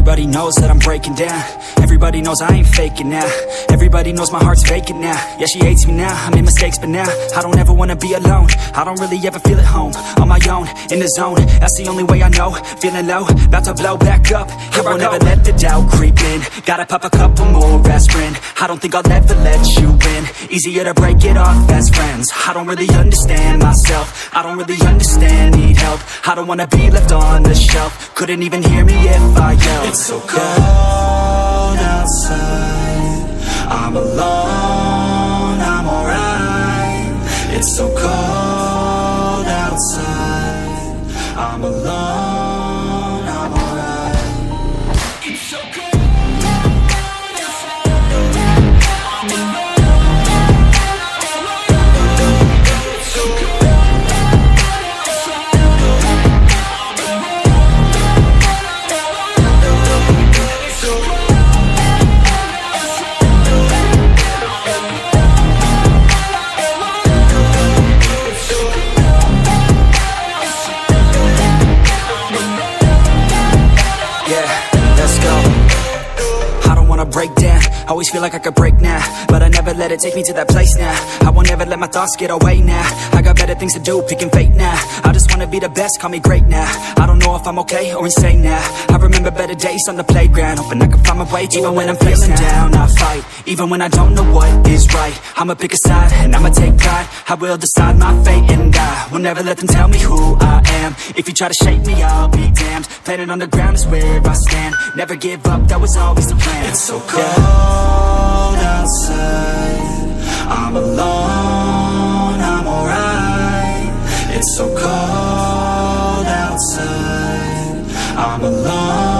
Everybody knows that I'm breaking down. Everybody knows I ain't faking now. Everybody knows my heart's vacant now. Yeah, she hates me now, I made mistakes but now I don't ever wanna be alone. I don't really ever feel at home. On my own, in the zone, that's the only way I know. Feeling low, about to blow back up. Here I won't ever let the doubt creep in. Gotta pop a couple more aspirin. I don't think I'll ever let you in. Easier to break it off as friends. I don't really understand myself. I don't really understand, need help. I don't wanna be left on the shelf. Couldn't even hear me if I yelled. It's so cold outside, I'm alone, I'm alright. It's so cold outside, I'm alone, I'm alright. It's so cold outside, I'm alone. Break down, always feel like I could break now, but I never let it take me to that place now. I won't ever let my thoughts get away now. I got better things to do, picking fate now. I just wanna be the best, call me great now. I don't know if I'm okay or insane now. I remember better days on the playground, hoping I can find my way. Even when I'm feeling down, I fight. Even when I don't know what is right, I'ma pick a side and I'ma take pride. I will decide my fate and I will never let them tell me who I am. If you try to shake me, I'll be damned. Planet on the ground is where I stand. Never give up, that was always the plan. It's so cold outside, I'm alone, I'm alright. It's so cold outside, I'm alone.